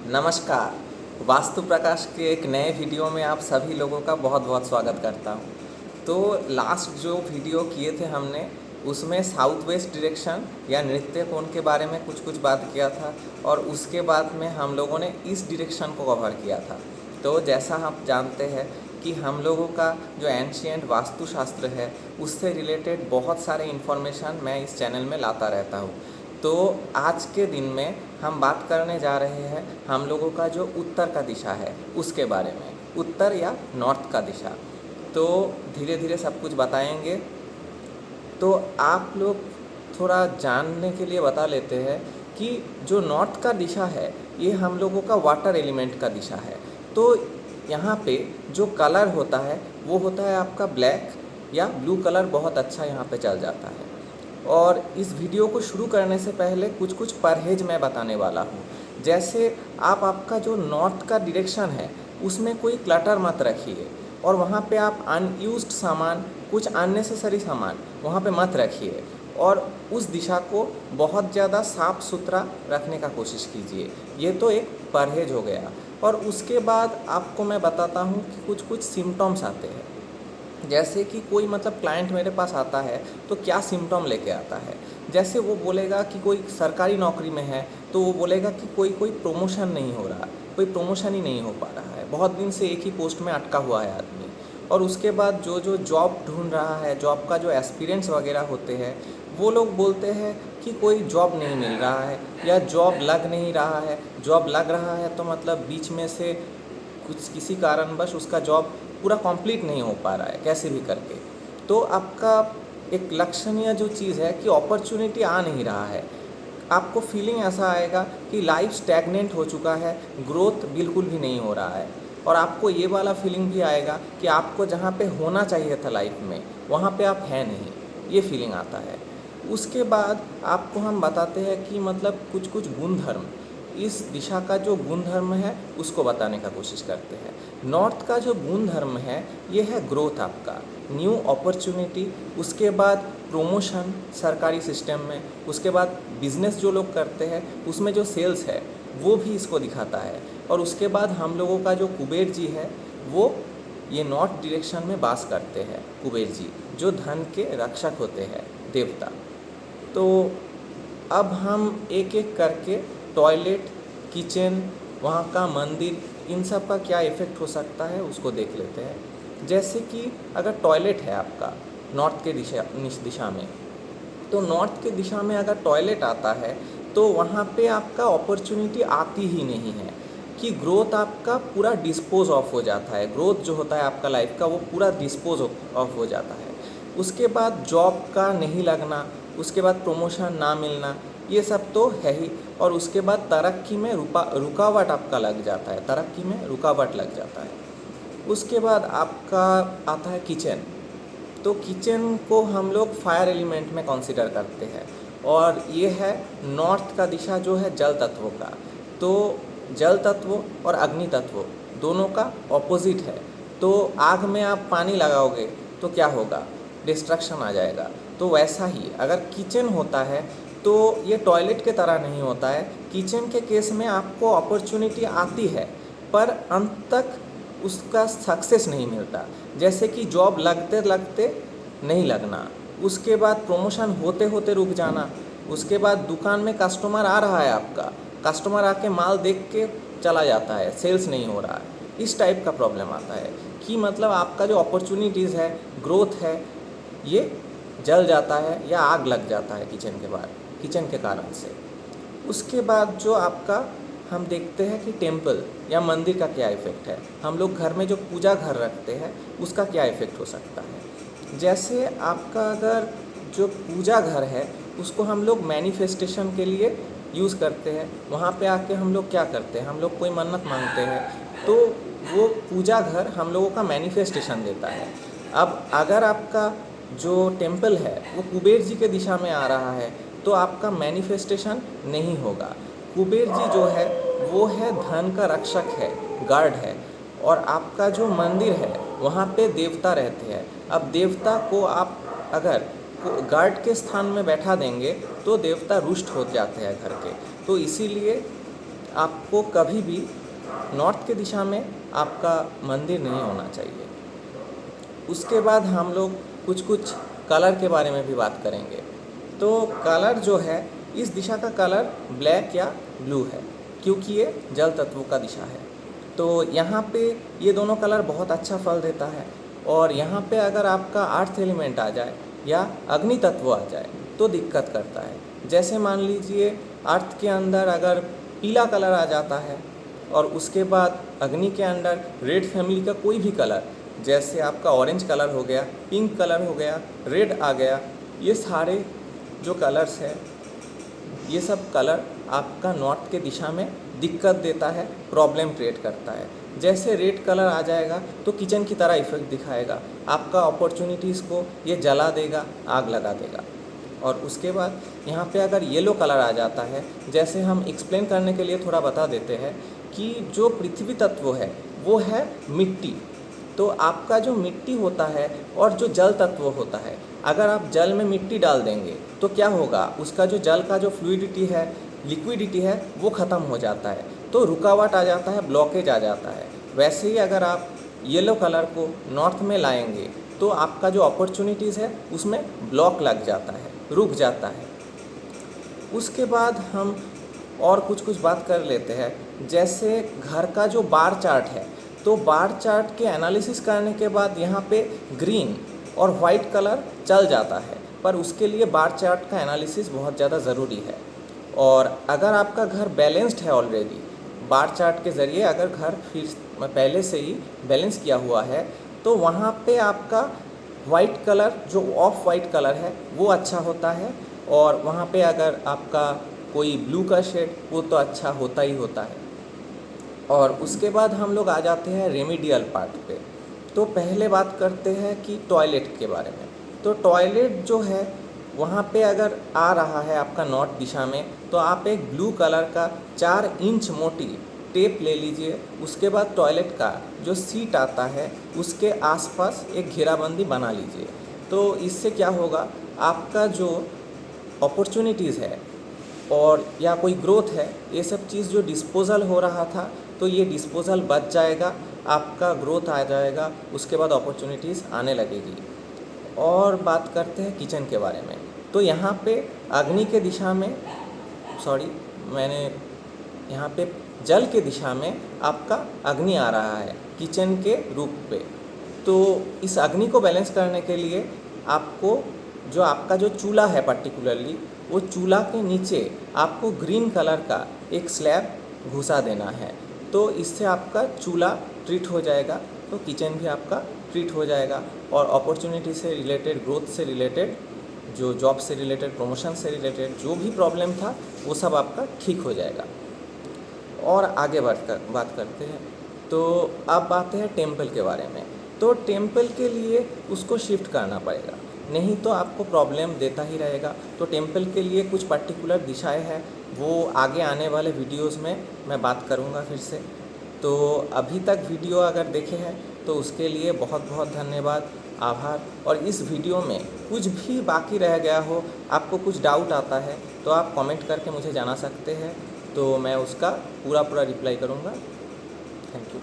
नमस्कार। वास्तु प्रकाश के एक नए वीडियो में आप सभी लोगों का बहुत बहुत स्वागत करता हूँ। तो लास्ट जो वीडियो किए थे हमने उसमें साउथ वेस्ट डायरेक्शन या नृत्य कोण के बारे में कुछ कुछ बात किया था और उसके बाद में हम लोगों ने इस डायरेक्शन को कवर किया था। तो जैसा हम जानते हैं कि हम लोगों का जो एंशिएंट वास्तुशास्त्र है उससे रिलेटेड बहुत सारे इन्फॉर्मेशन मैं इस चैनल में लाता रहता हूँ। तो आज के दिन में हम बात करने जा रहे हैं हम लोगों का जो उत्तर का दिशा है उसके बारे में, उत्तर या नॉर्थ का दिशा। तो धीरे धीरे सब कुछ बताएंगे। तो आप लोग थोड़ा जानने के लिए बता लेते हैं कि जो नॉर्थ का दिशा है ये हम लोगों का वाटर एलिमेंट का दिशा है। तो यहाँ पे जो कलर होता है वो होता है आपका ब्लैक या ब्लू कलर, बहुत अच्छा यहाँ पे चल जाता है। और इस वीडियो को शुरू करने से पहले कुछ कुछ परहेज मैं बताने वाला हूँ। जैसे आपका जो नॉर्थ का डायरेक्शन है उसमें कोई क्लटर मत रखिए और वहाँ पे आप अनयूज्ड सामान, कुछ अननेसेसरी सामान वहाँ पे मत रखिए और उस दिशा को बहुत ज़्यादा साफ़ सुथरा रखने का कोशिश कीजिए। ये तो एक परहेज हो गया। और उसके बाद आपको मैं बताता हूँ कि कुछ कुछ सिम्टम्स आते हैं। जैसे कि कोई क्लाइंट मेरे पास आता है तो क्या सिम्टम लेके आता है। जैसे वो बोलेगा कि कोई सरकारी नौकरी में है तो वो बोलेगा कि कोई प्रमोशन नहीं हो रहा, कोई प्रमोशन ही नहीं हो पा रहा है, बहुत दिन से एक ही पोस्ट में अटका हुआ है आदमी। और उसके बाद जो जो जॉब ढूंढ रहा है, जॉब का जो एक्सपीरियंस वगैरह होते हैं, वो लोग बोलते हैं कि कोई जॉब नहीं मिल रहा है या जॉब लग नहीं रहा है। जॉब लग रहा है तो बीच में से कुछ किसी कारणवश उसका जॉब पूरा कंप्लीट नहीं हो पा रहा है कैसे भी करके। तो आपका एक लक्षणीय जो चीज़ है कि अपॉर्चुनिटी आ नहीं रहा है। आपको फीलिंग ऐसा आएगा कि लाइफ स्टैग्नेंट हो चुका है, ग्रोथ बिल्कुल भी नहीं हो रहा है। और आपको ये वाला फीलिंग भी आएगा कि आपको जहाँ पे होना चाहिए था लाइफ में वहाँ पे आप हैं नहीं, ये फीलिंग आता है। उसके बाद आपको हम बताते हैं कि कुछ कुछ गुणधर्म, इस दिशा का जो गुणधर्म है उसको बताने का कोशिश करते हैं। नॉर्थ का जो गुणधर्म है ये है ग्रोथ, आपका न्यू अपॉर्चुनिटी, उसके बाद प्रोमोशन सरकारी सिस्टम में, उसके बाद बिजनेस जो लोग करते हैं उसमें जो सेल्स है वो भी इसको दिखाता है। और उसके बाद हम लोगों का जो कुबेर जी है वो ये नॉर्थ डायरेक्शन में वास करते हैं। कुबेर जी जो धन के रक्षक होते हैं, देवता। तो अब हम एक एक करके टॉयलेट, किचन, वहाँ का मंदिर, इन सब का क्या इफ़ेक्ट हो सकता है उसको देख लेते हैं। जैसे कि अगर टॉयलेट है आपका नॉर्थ के दिशा में, तो नॉर्थ के दिशा में अगर टॉयलेट आता है तो वहाँ पे आपका अपॉर्चुनिटी आती ही नहीं है, कि ग्रोथ आपका पूरा डिस्पोज ऑफ हो जाता है। ग्रोथ जो होता है आपका लाइफ का वो पूरा डिस्पोज ऑफ हो जाता है। उसके बाद जॉब का नहीं लगना, उसके बाद प्रमोशन ना मिलना, ये सब तो है ही। और उसके बाद तरक्की में रुकावट आपका लग जाता है, तरक्की में रुकावट लग जाता है। उसके बाद आपका आता है किचन। तो किचन को हम लोग फायर एलिमेंट में कंसीडर करते हैं और ये है नॉर्थ का दिशा जो है जल तत्वों का। तो जल तत्व और अग्नि तत्व दोनों का ऑपोजिट है। तो आग में आप पानी लगाओगे तो क्या होगा, डिस्ट्रक्शन आ जाएगा। तो वैसा ही अगर किचन होता है तो ये टॉयलेट के तरह नहीं होता है। किचन के केस में आपको अपॉर्चुनिटी आती है पर अंत तक उसका सक्सेस नहीं मिलता। जैसे कि जॉब लगते लगते नहीं लगना, उसके बाद प्रमोशन होते होते रुक जाना, उसके बाद दुकान में कस्टमर आ रहा है, आपका कस्टमर आके माल देख के चला जाता है, सेल्स नहीं हो रहा है। इस टाइप का प्रॉब्लम आता है कि आपका जो अपॉर्चुनिटीज़ है, ग्रोथ है, ये जल जाता है या आग लग जाता है किचन के कारण से। उसके बाद जो आपका हम देखते हैं कि टेम्पल या मंदिर का क्या इफ़ेक्ट है, हम लोग घर में जो पूजा घर रखते हैं उसका क्या इफ़ेक्ट हो सकता है। जैसे आपका अगर जो पूजा घर है उसको हम लोग मैनिफेस्टेशन के लिए यूज़ करते हैं, वहाँ पे आके हम लोग क्या करते हैं, हम लोग कोई मन्नत मांगते हैं तो वो पूजा घर हम लोगों का मैनिफेस्टेशन देता है। अब अगर आपका जो टेम्पल है वो कुबेर जी के दिशा में आ रहा है तो आपका मैनिफेस्टेशन नहीं होगा। कुबेर जी जो है वो है धन का रक्षक है, गार्ड है। और आपका जो मंदिर है वहाँ पे देवता रहते हैं। अब देवता को आप अगर गार्ड के स्थान में बैठा देंगे तो देवता रुष्ट हो जाते हैं घर के। तो इसीलिए आपको कभी भी नॉर्थ के दिशा में आपका मंदिर नहीं होना चाहिए। उसके बाद हम लोग कुछ कुछ कलर के बारे में भी बात करेंगे। तो कलर जो है, इस दिशा का कलर ब्लैक या ब्लू है, क्योंकि ये जल तत्वों का दिशा है। तो यहाँ पे ये दोनों कलर बहुत अच्छा फल देता है। और यहाँ पे अगर आपका अर्थ एलिमेंट आ जाए या अग्नि तत्व आ जाए तो दिक्कत करता है। जैसे मान लीजिए अर्थ के अंदर अगर पीला कलर आ जाता है और उसके बाद अग्नि के अंदर रेड फैमिली का कोई भी कलर, जैसे आपका ऑरेंज कलर हो गया, पिंक कलर हो गया, रेड आ गया, ये सारे जो कलर्स है, ये सब कलर आपका नॉर्थ के दिशा में दिक्कत देता है, प्रॉब्लम क्रिएट करता है। जैसे रेड कलर आ जाएगा तो किचन की तरह इफेक्ट दिखाएगा, आपका अपॉर्चुनिटीज़ को ये जला देगा, आग लगा देगा। और उसके बाद यहाँ पे अगर येलो कलर आ जाता है, जैसे हम एक्सप्लेन करने के लिए थोड़ा बता देते हैं कि जो पृथ्वी तत्व है वो है मिट्टी। तो आपका जो मिट्टी होता है और जो जल तत्व होता है, अगर आप जल में मिट्टी डाल देंगे तो क्या होगा, उसका जो जल का जो फ्लूइडिटी है, लिक्विडिटी है, वो ख़त्म हो जाता है, तो रुकावट आ जाता है, ब्लॉकेज आ जाता है। वैसे ही अगर आप येलो कलर को नॉर्थ में लाएंगे तो आपका जो अपॉर्चुनिटीज़ है उसमें ब्लॉक लग जाता है, रुक जाता है। उसके बाद हम और कुछ बात कर लेते हैं। जैसे घर का जो बार चार्ट है, तो बार चार्ट के एनालिसिस करने के बाद यहाँ पे ग्रीन और वाइट कलर चल जाता है, पर उसके लिए बार चार्ट का एनालिसिस बहुत ज़्यादा ज़रूरी है। और अगर आपका घर बैलेंस्ड है ऑलरेडी, बार चार्ट के ज़रिए अगर घर फिर पहले से ही बैलेंस किया हुआ है, तो वहाँ पे आपका वाइट कलर, जो ऑफ वाइट कलर है, वो अच्छा होता है। और वहाँ पे अगर आपका कोई ब्लू का शेड, वो तो अच्छा होता ही होता है। और उसके बाद हम लोग आ जाते हैं रेमेडियल पार्ट पे। तो पहले बात करते हैं कि टॉयलेट के बारे में। तो टॉयलेट जो है, वहाँ पे अगर आ रहा है आपका नॉर्थ दिशा में, तो आप एक ब्लू कलर का 4 इंच मोटी टेप ले लीजिए। उसके बाद टॉयलेट का जो सीट आता है उसके आसपास एक घेराबंदी बना लीजिए। तो इससे क्या होगा, आपका जो अपॉर्चुनिटीज़ है और या कोई ग्रोथ है, ये सब चीज़ जो डिस्पोजल हो रहा था, तो ये डिस्पोजल बच जाएगा, आपका ग्रोथ आ जाएगा, उसके बाद अपॉर्चुनिटीज़ आने लगेगी। और बात करते हैं किचन के बारे में। तो यहाँ पे अग्नि के दिशा में, यहाँ पे जल के दिशा में आपका अग्नि आ रहा है किचन के रूप पे। तो इस अग्नि को बैलेंस करने के लिए आपको जो आपका जो चूल्हा है पर्टिकुलरली, वो चूल्हा के नीचे आपको ग्रीन कलर का एक स्लैब घुसा देना है। तो इससे आपका चूल्हा ट्रीट हो जाएगा, तो किचन भी आपका ट्रीट हो जाएगा। और अपॉर्चुनिटी से रिलेटेड, ग्रोथ से रिलेटेड, जो जॉब से रिलेटेड, प्रमोशन से रिलेटेड जो भी प्रॉब्लम था, वो सब आपका ठीक हो जाएगा। और आगे बात करते हैं। तो अब आते हैं टेम्पल के बारे में। तो टेम्पल के लिए उसको शिफ्ट करना पड़ेगा, नहीं तो आपको प्रॉब्लम देता ही रहेगा। तो टेम्पल के लिए कुछ पर्टिकुलर दिशाएं हैं, वो आगे आने वाले वीडियोस में मैं बात करूँगा फिर से। तो अभी तक वीडियो अगर देखे हैं तो उसके लिए बहुत बहुत धन्यवाद, आभार। और इस वीडियो में कुछ भी बाकी रह गया हो, आपको कुछ डाउट आता है, तो आप कमेंट करके मुझे जाना सकते हैं, तो मैं उसका पूरा रिप्लाई करूँगा। Thank you.